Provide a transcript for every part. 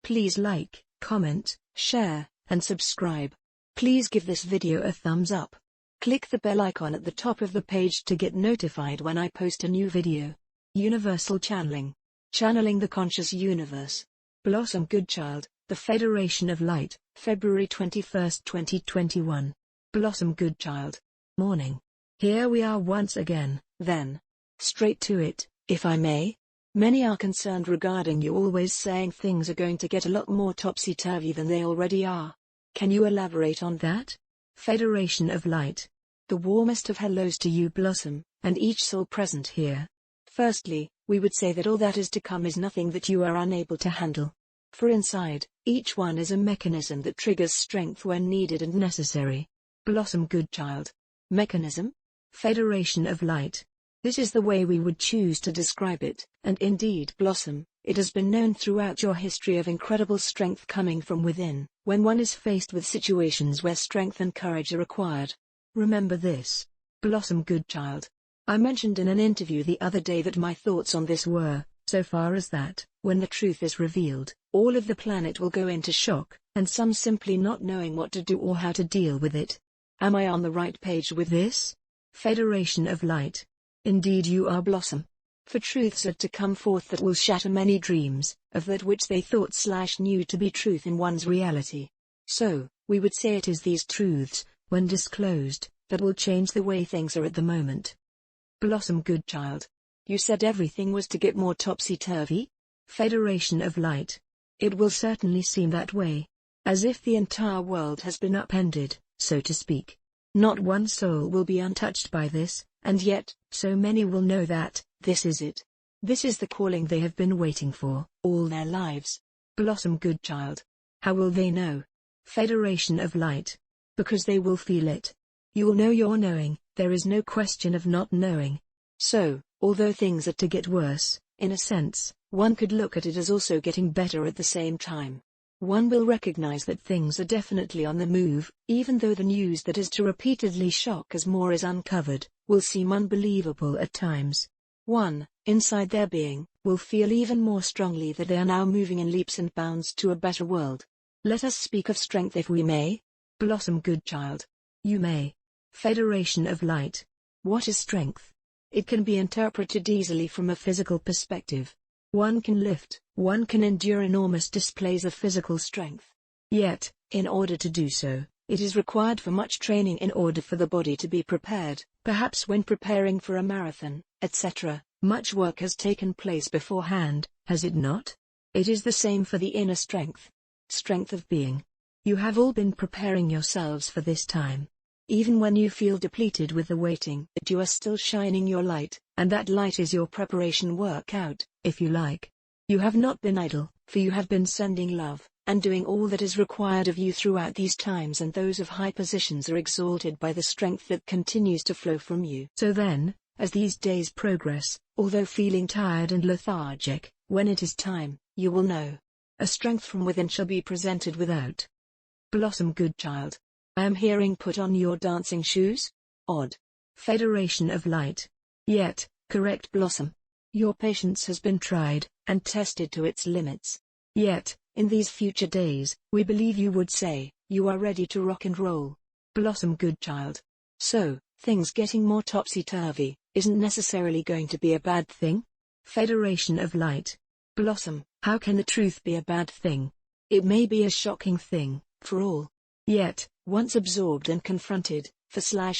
Please like, comment, share, and subscribe. Please give this video a thumbs up. Click the bell icon at the top of the page to get notified when I post a new video. Universal Channeling. Channeling the Conscious Universe. Blossom Goodchild, The Federation of Light, February 21, 2021. Blossom Goodchild. Morning. Here we are once again, then. Straight to it, if I may. Many are concerned regarding you always saying things are going to get a lot more topsy-turvy than they already are. Can you elaborate on that? Federation of Light. The warmest of hellos to you, Blossom, and each soul present here. Firstly, we would say that all that is to come is nothing that you are unable to handle. For inside, each one is a mechanism that triggers strength when needed and necessary. Blossom Goodchild. Mechanism? Federation of Light. This is the way we would choose to describe it, and indeed, Blossom, it has been known throughout your history of incredible strength coming from within, when one is faced with situations where strength and courage are required. Remember this. Blossom Goodchild. I mentioned in an interview the other day that my thoughts on this were, so far as that, when the truth is revealed, all of the planet will go into shock, and some simply not knowing what to do or how to deal with it. Am I on the right page with this? Federation of Light. Indeed you are, Blossom. For truths are to come forth that will shatter many dreams, of that which they thought/knew to be truth in one's reality. So, we would say it is these truths, when disclosed, that will change the way things are at the moment. Blossom Goodchild. You said everything was to get more topsy-turvy? Federation of Light. It will certainly seem that way. As if the entire world has been upended, so to speak. Not one soul will be untouched by this, and yet, so many will know that, this is it. This is the calling they have been waiting for, all their lives. Blossom Goodchild. How will they know? Federation of Light. Because they will feel it. You will know your knowing, there is no question of not knowing. So, although things are to get worse, in a sense, one could look at it as also getting better at the same time. One will recognize that things are definitely on the move, even though the news that is to repeatedly shock as more is uncovered, will seem unbelievable at times. One, inside their being, will feel even more strongly that they are now moving in leaps and bounds to a better world. Let us speak of strength if we may. Blossom Goodchild. You may. Federation of Light. What is strength? It can be interpreted easily from a physical perspective. One can lift, one can endure enormous displays of physical strength. Yet, in order to do so, it is required for much training in order for the body to be prepared. Perhaps when preparing for a marathon, etc., much work has taken place beforehand, has it not? It is the same for the inner strength. Strength of being. You have all been preparing yourselves for this time. Even when you feel depleted with the waiting, that you are still shining your light, and that light is your preparation workout, if you like. You have not been idle, for you have been sending love, and doing all that is required of you throughout these times, and those of high positions are exalted by the strength that continues to flow from you. So then, as these days progress, although feeling tired and lethargic, when it is time, you will know. A strength from within shall be presented without. Blossom Goodchild. I am hearing put on your dancing shoes? Odd. Federation of Light. Yet, correct Blossom. Your patience has been tried, and tested to its limits. Yet, in these future days, we believe you would say, you are ready to rock and roll. Blossom Goodchild. So, things getting more topsy-turvy, isn't necessarily going to be a bad thing? Federation of Light. Blossom, how can the truth be a bad thing? It may be a shocking thing, for all. Yet, once absorbed and confronted,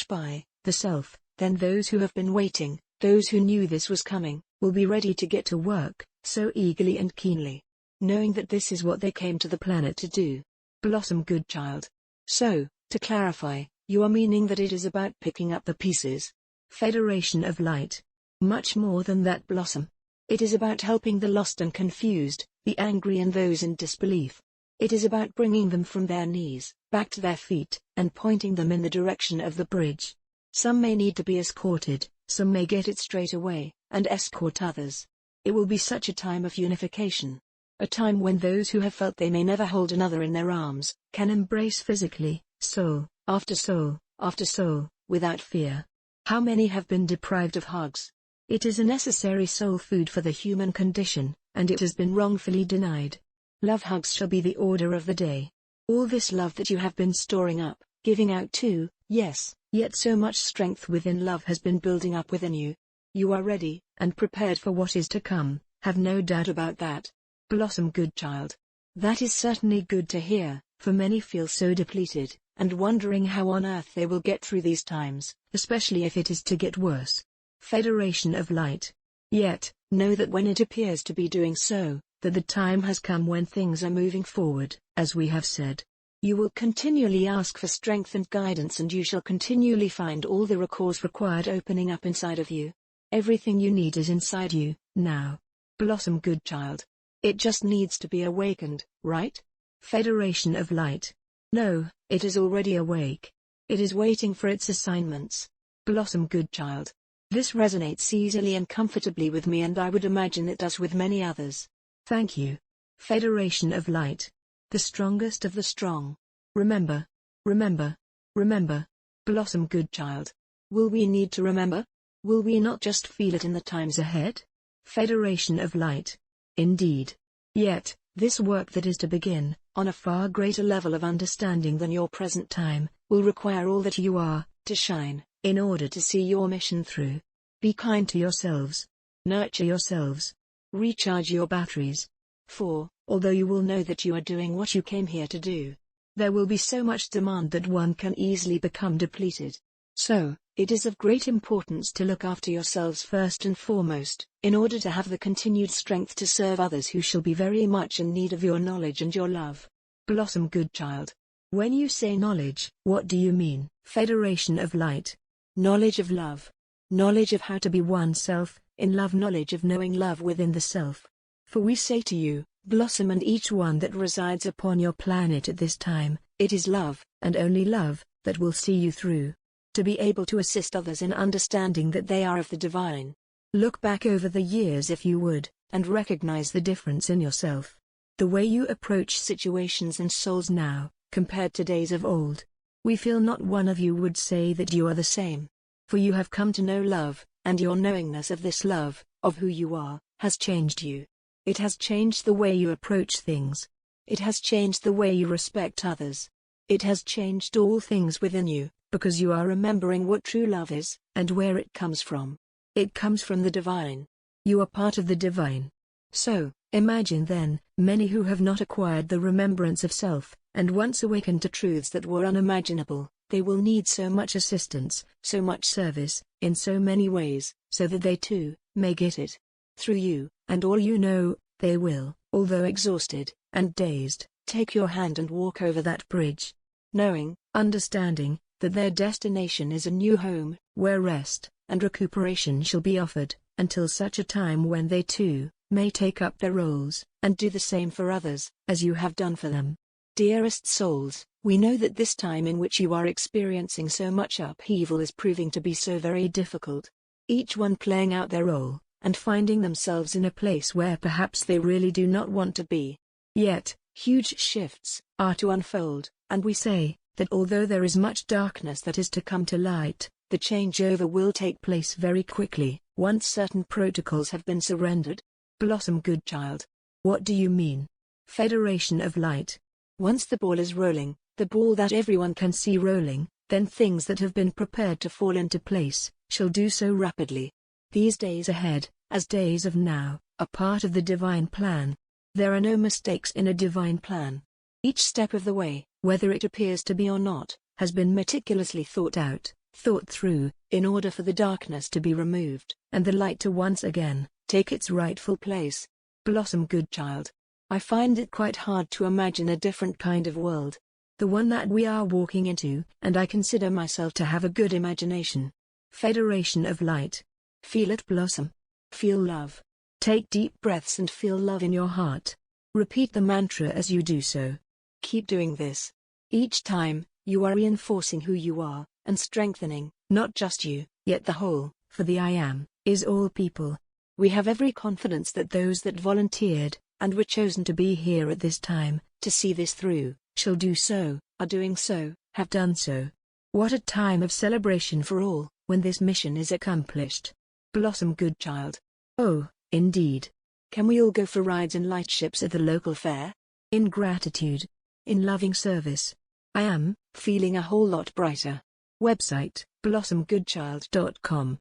by the self, then those who have been waiting, those who knew this was coming, will be ready to get to work, so eagerly and keenly. Knowing that this is what they came to the planet to do. Blossom Goodchild. So, to clarify, you are meaning that it is about picking up the pieces. Federation of Light. Much more than that, Blossom. It is about helping the lost and confused, the angry and those in disbelief. It is about bringing them from their knees, back to their feet, and pointing them in the direction of the bridge. Some may need to be escorted, some may get it straight away, and escort others. It will be such a time of unification. A time when those who have felt they may never hold another in their arms, can embrace physically, soul, after soul, after soul, without fear. How many have been deprived of hugs? It is a necessary soul food for the human condition, and it has been wrongfully denied. Love hugs shall be the order of the day. All this love that you have been storing up, giving out too, yes, yet so much strength within love has been building up within you. You are ready, and prepared for what is to come, have no doubt about that. Blossom, good child. That is certainly good to hear, for many feel so depleted, and wondering how on earth they will get through these times, especially if it is to get worse. Federation of Light. Yet, know that when it appears to be doing so, that the time has come when things are moving forward, as we have said. You will continually ask for strength and guidance, and you shall continually find all the recourse required opening up inside of you. Everything you need is inside you, now. Blossom, good child. It just needs to be awakened, right? Federation of Light. No, it is already awake. It is waiting for its assignments. Blossom, good child. This resonates easily and comfortably with me, and I would imagine it does with many others. Thank you. Federation of Light. The strongest of the strong. Remember. Remember. Remember. Blossom, good child. Will we need to remember? Will we not just feel it in the times ahead? Federation of Light. Indeed. Yet, this work that is to begin, on a far greater level of understanding than your present time, will require all that you are, to shine, in order to see your mission through. Be kind to yourselves. Nurture yourselves. Recharge your batteries. For, although you will know that you are doing what you came here to do, there will be so much demand that one can easily become depleted. So, it is of great importance to look after yourselves first and foremost, in order to have the continued strength to serve others who shall be very much in need of your knowledge and your love. Blossom, good child. When you say knowledge, what do you mean? Federation of Light. Knowledge of love. Knowledge of how to be oneself, in love, knowledge of knowing love within the self. For we say to you, Blossom, and each one that resides upon your planet at this time, it is love, and only love, that will see you through. To be able to assist others in understanding that they are of the divine. Look back over the years if you would, and recognize the difference in yourself. The way you approach situations and souls now, compared to days of old. We feel not one of you would say that you are the same. For you have come to know love, and your knowingness of this love, of who you are, has changed you. It has changed the way you approach things. It has changed the way you respect others. It has changed all things within you, because you are remembering what true love is, and where it comes from. It comes from the divine. You are part of the divine. So, imagine then, many who have not acquired the remembrance of self, and once awakened to truths that were unimaginable, they will need so much assistance, so much service, in so many ways, so that they too, may get it. Through you, and all you know, they will, although exhausted, and dazed, take your hand and walk over that bridge. Knowing, understanding, that their destination is a new home, where rest, and recuperation shall be offered, until such a time when they too, may take up their roles, and do the same for others, as you have done for them. Dearest souls, we know that this time in which you are experiencing so much upheaval is proving to be so very difficult. Each one playing out their role, and finding themselves in a place where perhaps they really do not want to be. Yet, huge shifts are to unfold, and we say that although there is much darkness that is to come to light, the changeover will take place very quickly, once certain protocols have been surrendered. Blossom, good child. What do you mean? Federation of Light. Once the ball is rolling, the ball that everyone can see rolling, then things that have been prepared to fall into place, shall do so rapidly. These days ahead, as days of now, are part of the divine plan. There are no mistakes in a divine plan. Each step of the way, whether it appears to be or not, has been meticulously thought out, thought through, in order for the darkness to be removed, and the light to once again take its rightful place. Blossom, good child. I find it quite hard to imagine a different kind of world. The one that we are walking into, and I consider myself to have a good imagination. Federation of Light. Feel it, Blossom. Feel love. Take deep breaths and feel love in your heart. Repeat the mantra as you do so. Keep doing this. Each time, you are reinforcing who you are, and strengthening, not just you, yet the whole, for the I Am, is all people. We have every confidence that those that volunteered, and were chosen to be here at this time, to see this through, shall do so, are doing so, have done so. What a time of celebration for all, when this mission is accomplished. Blossom, good child. Oh, indeed. Can we all go for rides in lightships at the local fair? In gratitude. In loving service. I am feeling a whole lot brighter. Website, blossomgoodchild.com.